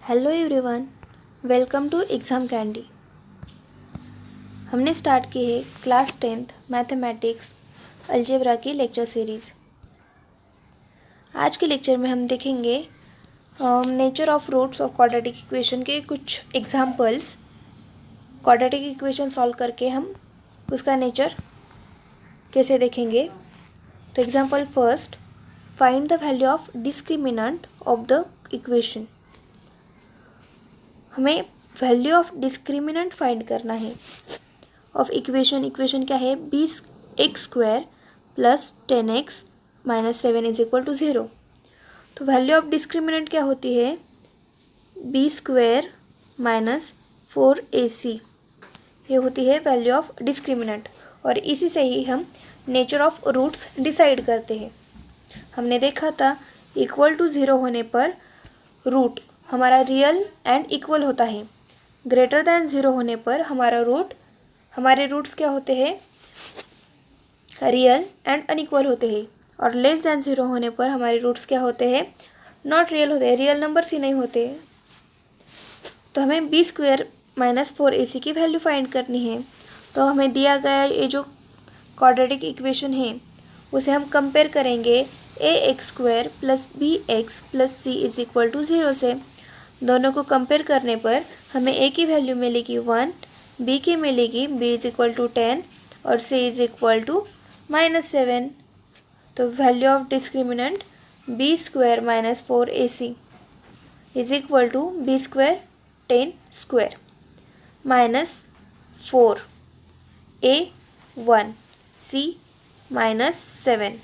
Hello everyone, welcome to exam candy. हमने start की है क्लास 10th मैथमेटिक्स अलजेब्रा की लेक्चर सीरीज़। आज के लेक्चर में हम देखेंगे nature of roots of quadratic equation के कुछ एग्जांपल्स। क्वाड्रेटिक इक्वेशन सॉल्व करके हम उसका नेचर कैसे देखेंगे। तो example first, find the value of discriminant of the equation. हमें वैल्यू ऑफ डिस्क्रिमिनेंट फाइंड करना है ऑफ इक्वेशन क्या है, B x square plus 10x minus 7 is equal to 0। तो वैल्यू ऑफ डिस्क्रिमिनेंट क्या होती है, बी स्क्वायर माइनस 4ac, ये होती है वैल्यू ऑफ डिस्क्रिमिनेंट। और इसी से ही हम नेचर ऑफ रूट्स डिसाइड करते हैं। हमने देखा था इक्वल टू 0 होने पर रूट हमारा रियल एंड इक्वल होता है, ग्रेटर दैन 0 होने पर हमारे रूट्स क्या होते हैं, रियल एंड अनइक्वल होते हैं। और लेस दैन 0 होने पर हमारे रूट्स क्या होते हैं, नॉट रियल होते हैं, रियल नंबर्स ही नहीं होते। तो हमें बी स्क्वायर माइनस 4ac की वैल्यू फाइंड करनी है। तो हमें दिया गया ये जो क्वाड्रेटिक इक्वेशन है उसे हम कंपेयर करेंगे a x square plus B x plus C is equal to 0 से। दोनों को कंपेयर करने पर हमें ए की वैल्यू मिलेगी 1, बी की मिलेगी b इज इक्वल टू 10 और c इज इक्वल टू -7। तो value of discriminant B square minus 4ac is equal to B square 10 square minus 4 a 1 c -7।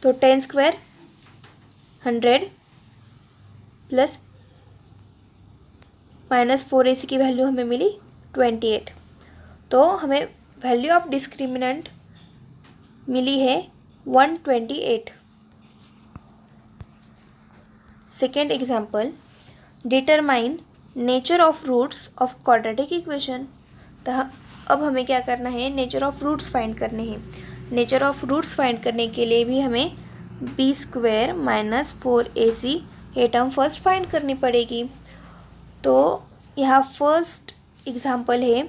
तो 10 स्क्वायर 100 प्लस माइनस 4ac की वैल्यू हमें मिली 28। तो हमें वैल्यू ऑफ डिस्क्रिमिनेंट मिली है 128। Second example, determine nature of roots of quadratic equation. तो अब हमें क्या करना है, नेचर ऑफ रूट्स फाइंड करने हैं। नेचर ऑफ रूट्स फाइंड करने के लिए भी हमें बी स्क्वायर माइनस 4ac ये टर्म फर्स्ट फाइंड करनी पड़ेगी। तो यहाँ फर्स्ट एग्जाम्पल है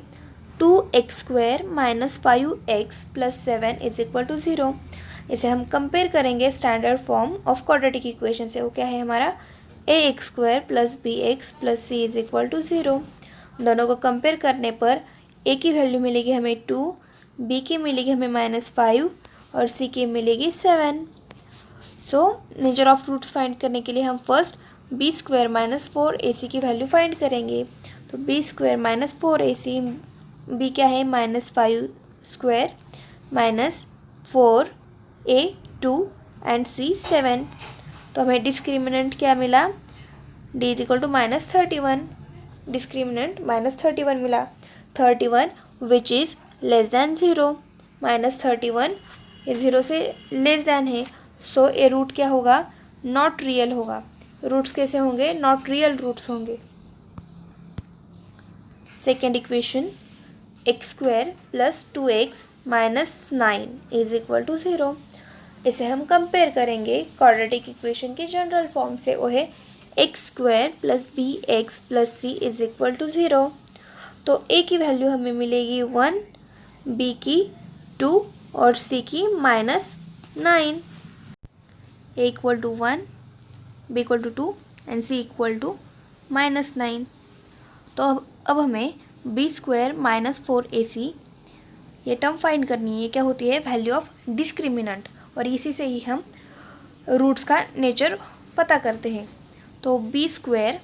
2x square minus 5x plus 7 is equal to 0। इसे हम कंपेयर करेंगे standard form of quadratic equation से। वो क्या है हमारा, a x square plus B x plus C is equal to 0। दोनों को कंपेयर करने पर ए की वैल्यू मिलेगी हमें 2, बी की मिलेगी हमें -5 और सी की मिलेगी 7। So nature of roots find करने के लिए हम first B square minus 4ac की वैल्यू फाइंड करेंगे। तो B square minus 4ac, B क्या है -5 square minus 4a 2 and c 7। तो हमें डिस्क्रिमिनेंट क्या मिला, d is equal to -31। Discriminant -31 मिला, 31 विच इज़ लेस दैन 0। -31 ये 0 से लेस दैन है। सो ए रूट क्या होगा, नॉट रियल होगा। रूट्स कैसे होंगे, नॉट रियल रूट्स होंगे। Second equation, x square plus 2x minus 9 is equal to 0। इसे हम कंपेयर करेंगे क्वाड्रेटिक इक्वेशन के जनरल फॉर्म से। वो है x square plus B x plus C is equal to 0। तो ए की वैल्यू हमें मिलेगी 1, बी की 2 और सी की -9। A equal to 1, B equal to 2 and C equal to -9। तो अब हमें बी स्क्वायर माइनस 4ac ये टर्म फाइंड करनी है। ये क्या होती है, वैल्यू ऑफ डिस्क्रिमिनेंट। और इसी से ही हम रूट्स का नेचर पता करते हैं। तो बी स्क्वायर,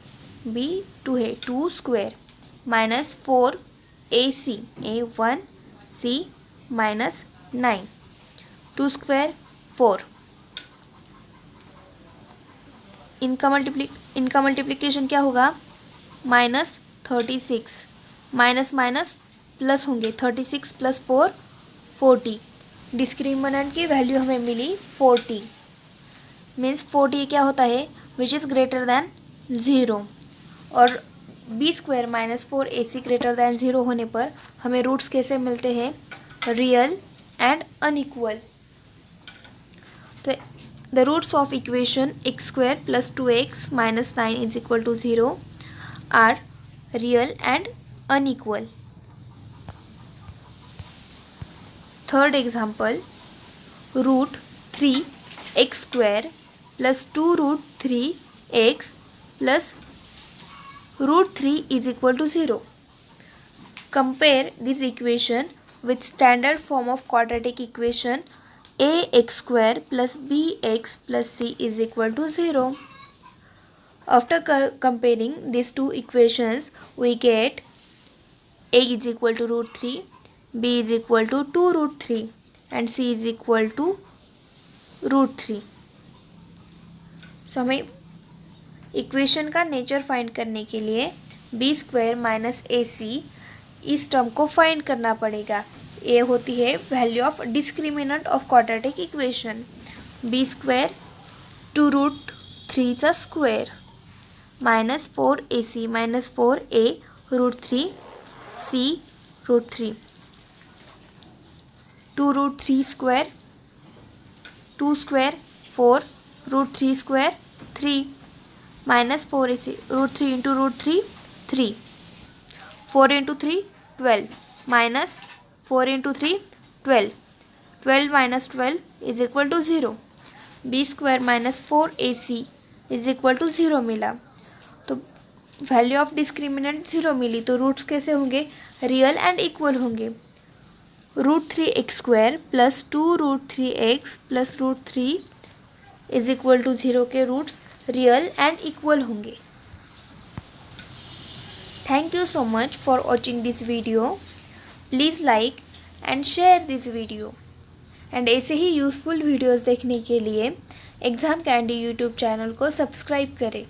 बी 2 है, 2 स्क्वायर माइनस 4ac ए 1 c -9, 2 स्क्वायर 4। इनका मल्टीप्लिकेशन क्या होगा, -36, माइनस माइनस प्लस होंगे, 36 प्लस 4 40। डिस्क्रिमिनेंट की वैल्यू हमें मिली 40, मीन्स 40 क्या होता है, विच इज़ ग्रेटर दैन 0। और B square minus 4ac greater than 0 होने पर हमें रूट्स कैसे मिलते हैं, रियल एंड अनइक्वल। तो the roots of equation x square plus 2x minus 9 is equal to 0 are real and unequal. Third example, root 3 x square plus 2 root 3 x plus root 3 is equal to 0. Compare this equation with standard form of quadratic equation ax square plus bx plus c is equal to 0. After comparing these two equations, we get a is equal to root 3, b is equal to 2 root 3 and c is equal to root 3. So हमें equation का nature find करने के लिए B square minus A C इस term को find करना पड़ेगा. ए होती है value of discriminant of quadratic equation. B square 2 root 3 चा square minus 4ac minus 4a root 3 c root 3. 2 root 3 square 2 square 4 root 3 square 3 minus 4ac root 3 into root 3 3 4 into 3 12 minus 4 into 3 12 12 minus 12 is equal to 0. B square minus 4ac is equal to 0 मिला. तो value of discriminant 0 मिली तो roots कैसे होंगे? Real and equal होंगे. Root 3 x square plus 2 root 3 x plus root 3 is equal to 0 के roots real and equal होंगे. Thank you so much for watching this video. Please like and share this video. And ऐसे ही useful videos देखने के लिए exam candy YouTube channel को subscribe करें.